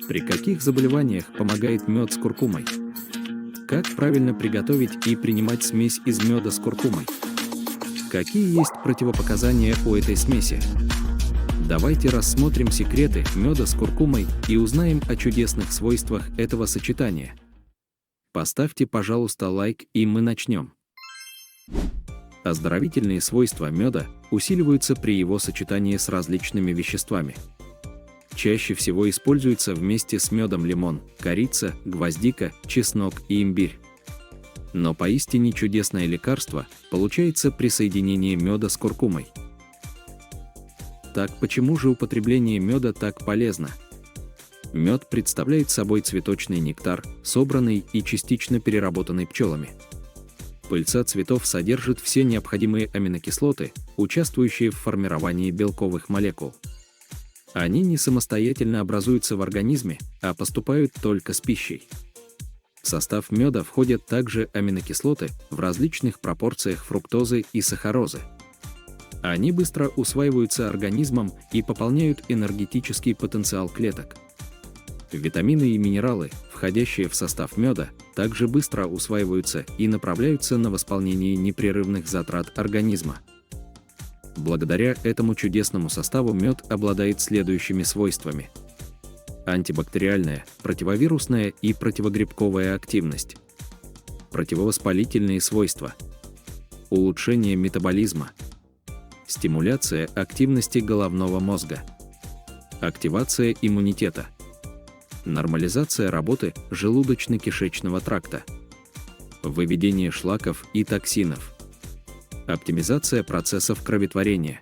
При каких заболеваниях помогает мед с куркумой? Как правильно приготовить и принимать смесь из меда с куркумой? Какие есть противопоказания у этой смеси? Давайте рассмотрим секреты меда с куркумой и узнаем о чудесных свойствах этого сочетания. Поставьте, пожалуйста, лайк, и мы начнем. Оздоровительные свойства меда усиливаются при его сочетании с различными веществами. Чаще всего используется вместе с медом лимон, корица, гвоздика, чеснок и имбирь. Но поистине чудесное лекарство получается при соединении меда с куркумой. Так почему же употребление меда так полезно? Мед представляет собой цветочный нектар, собранный и частично переработанный пчелами. Пыльца цветов содержит все необходимые аминокислоты, участвующие в формировании белковых молекул. Они не самостоятельно образуются в организме, а поступают только с пищей. В состав меда входят также аминокислоты в различных пропорциях фруктозы и сахарозы. Они быстро усваиваются организмом и пополняют энергетический потенциал клеток. Витамины и минералы, входящие в состав меда, также быстро усваиваются и направляются на восполнение непрерывных затрат организма. Благодаря этому чудесному составу мед обладает следующими свойствами: антибактериальная, противовирусная и противогрибковая активность, противовоспалительные свойства, улучшение метаболизма, стимуляция активности головного мозга, активация иммунитета, нормализация работы желудочно-кишечного тракта, выведение шлаков и токсинов, оптимизация процессов кроветворения.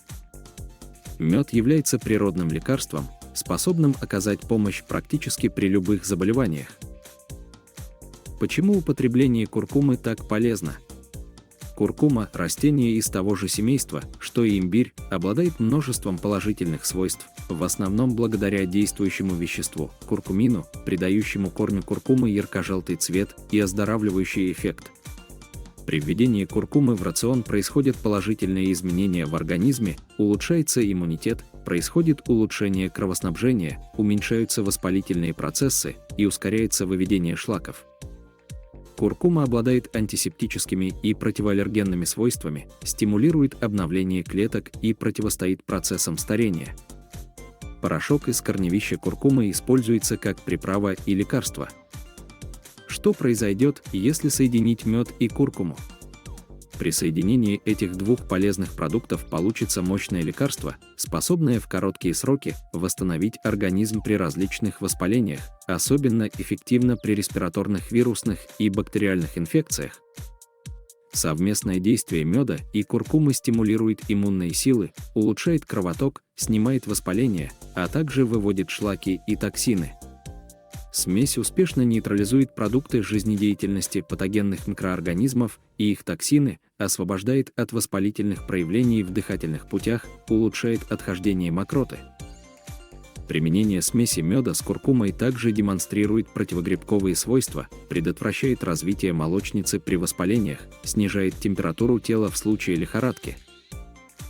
Мед является природным лекарством, способным оказать помощь практически при любых заболеваниях. Почему употребление куркумы так полезно? Куркума – растение из того же семейства, что и имбирь, обладает множеством положительных свойств, в основном благодаря действующему веществу – куркумину, придающему корню куркумы ярко-желтый цвет и оздоравливающий эффект. При введении куркумы в рацион происходят положительные изменения в организме, улучшается иммунитет, происходит улучшение кровоснабжения, уменьшаются воспалительные процессы и ускоряется выведение шлаков. Куркума обладает антисептическими и противоаллергенными свойствами, стимулирует обновление клеток и противостоит процессам старения. Порошок из корневища куркумы используется как приправа и лекарство. Что произойдет, если соединить мед и куркуму? При соединении этих двух полезных продуктов получится мощное лекарство, способное в короткие сроки восстановить организм при различных воспалениях, особенно эффективно при респираторных вирусных и бактериальных инфекциях. Совместное действие меда и куркумы стимулирует иммунные силы, улучшает кровоток, снимает воспаление, а также выводит шлаки и токсины. Смесь успешно нейтрализует продукты жизнедеятельности патогенных микроорганизмов и их токсины, освобождает от воспалительных проявлений в дыхательных путях, улучшает отхождение мокроты. Применение смеси меда с куркумой также демонстрирует противогрибковые свойства, предотвращает развитие молочницы при воспалениях, снижает температуру тела в случае лихорадки.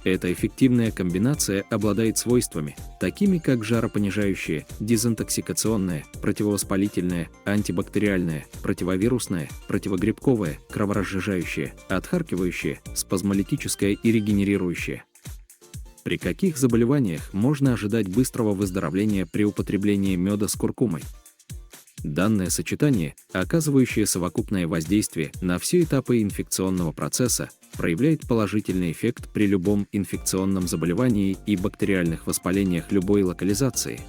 Эта эффективная комбинация обладает свойствами, такими как жаропонижающее, дезинтоксикационное, противовоспалительное, антибактериальное, противовирусное, противогрибковое, кроворазжижающее, отхаркивающее, спазмолитическое и регенерирующее. При каких заболеваниях можно ожидать быстрого выздоровления при употреблении меда с куркумой? Данное сочетание, оказывающее совокупное воздействие на все этапы инфекционного процесса, проявляет положительный эффект при любом инфекционном заболевании и бактериальных воспалениях любой локализации.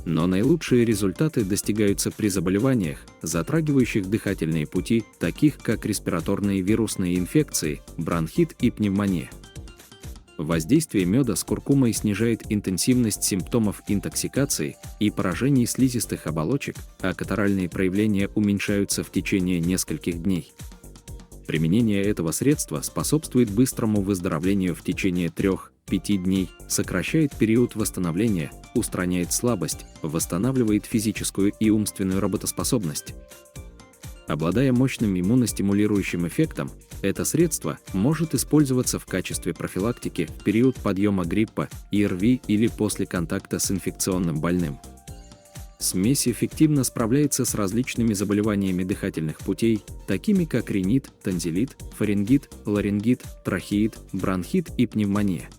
Но наилучшие результаты достигаются при заболеваниях, затрагивающих дыхательные пути, таких как респираторные вирусные инфекции, бронхит и пневмония. Воздействие меда с куркумой снижает интенсивность симптомов интоксикации и поражений слизистых оболочек, а катаральные проявления уменьшаются в течение нескольких дней. Применение этого средства способствует быстрому выздоровлению в течение 3-5 дней, сокращает период восстановления, устраняет слабость, восстанавливает физическую и умственную работоспособность. Обладая мощным иммуностимулирующим эффектом, это средство может использоваться в качестве профилактики в период подъема гриппа, ИРВИ или после контакта с инфекционным больным. Смесь эффективно справляется с различными заболеваниями дыхательных путей, такими как ринит, танзилит, фарингит, ларингит, трахеит, бронхит и пневмония.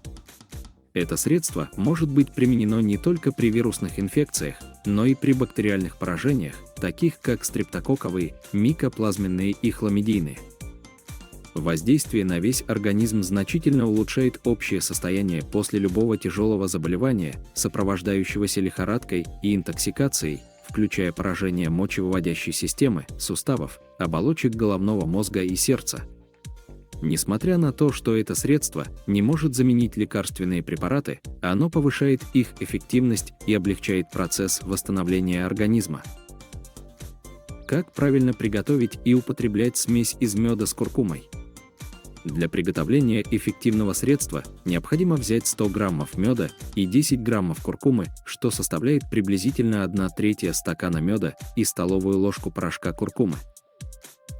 Это средство может быть применено не только при вирусных инфекциях, но и при бактериальных поражениях, таких как стрептококковые, микоплазменные и хламидийные. Воздействие на весь организм значительно улучшает общее состояние после любого тяжелого заболевания, сопровождающегося лихорадкой и интоксикацией, включая поражение мочевыводящей системы, суставов, оболочек головного мозга и сердца. Несмотря на то, что это средство не может заменить лекарственные препараты, оно повышает их эффективность и облегчает процесс восстановления организма. Как правильно приготовить и употреблять смесь из меда с куркумой? Для приготовления эффективного средства необходимо взять 100 граммов меда и 10 граммов куркумы, что составляет приблизительно 1/3 стакана меда и столовую ложку порошка куркумы.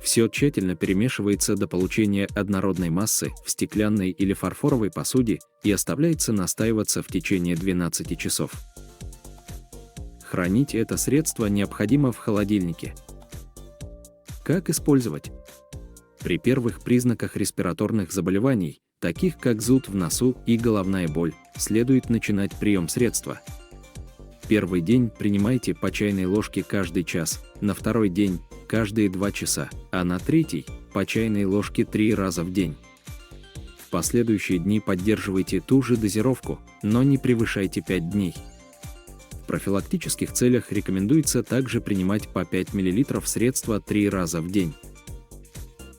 Все тщательно перемешивается до получения однородной массы в стеклянной или фарфоровой посуде и оставляется настаиваться в течение 12 часов. Хранить это средство необходимо в холодильнике. Как использовать? При первых признаках респираторных заболеваний, таких как зуд в носу и головная боль, следует начинать прием средства. Первый день принимайте по чайной ложке каждый час, на второй день – каждые 2 часа, а на третий – по чайной ложке 3 раза в день. В последующие дни поддерживайте ту же дозировку, но не превышайте 5 дней. В профилактических целях рекомендуется также принимать по 5 мл средства 3 раза в день.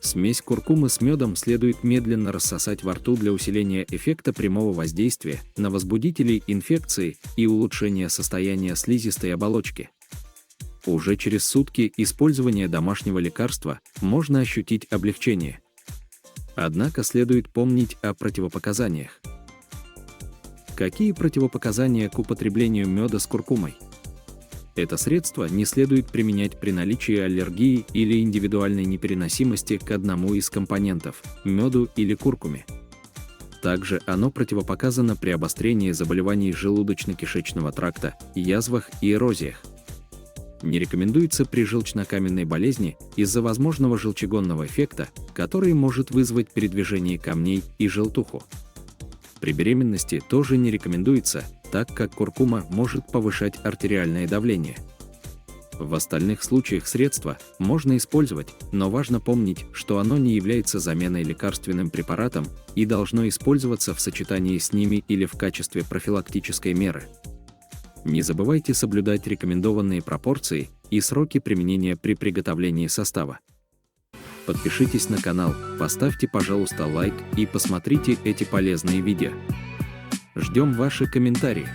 Смесь куркумы с медом следует медленно рассосать во рту для усиления эффекта прямого воздействия на возбудители инфекции и улучшения состояния слизистой оболочки. Уже через сутки использования домашнего лекарства можно ощутить облегчение. Однако следует помнить о противопоказаниях. Какие противопоказания к употреблению меда с куркумой? Это средство не следует применять при наличии аллергии или индивидуальной непереносимости к одному из компонентов – меду или куркуме. Также оно противопоказано при обострении заболеваний желудочно-кишечного тракта, язвах и эрозиях. Не рекомендуется при желчнокаменной болезни из-за возможного желчегонного эффекта, который может вызвать передвижение камней и желтуху. При беременности тоже не рекомендуется, так как куркума может повышать артериальное давление. В остальных случаях средства можно использовать, но важно помнить, что оно не является заменой лекарственным препаратам и должно использоваться в сочетании с ними или в качестве профилактической меры. Не забывайте соблюдать рекомендованные пропорции и сроки применения при приготовлении состава. Подпишитесь на канал, поставьте, пожалуйста, лайк и посмотрите эти полезные видео. Ждем ваши комментарии.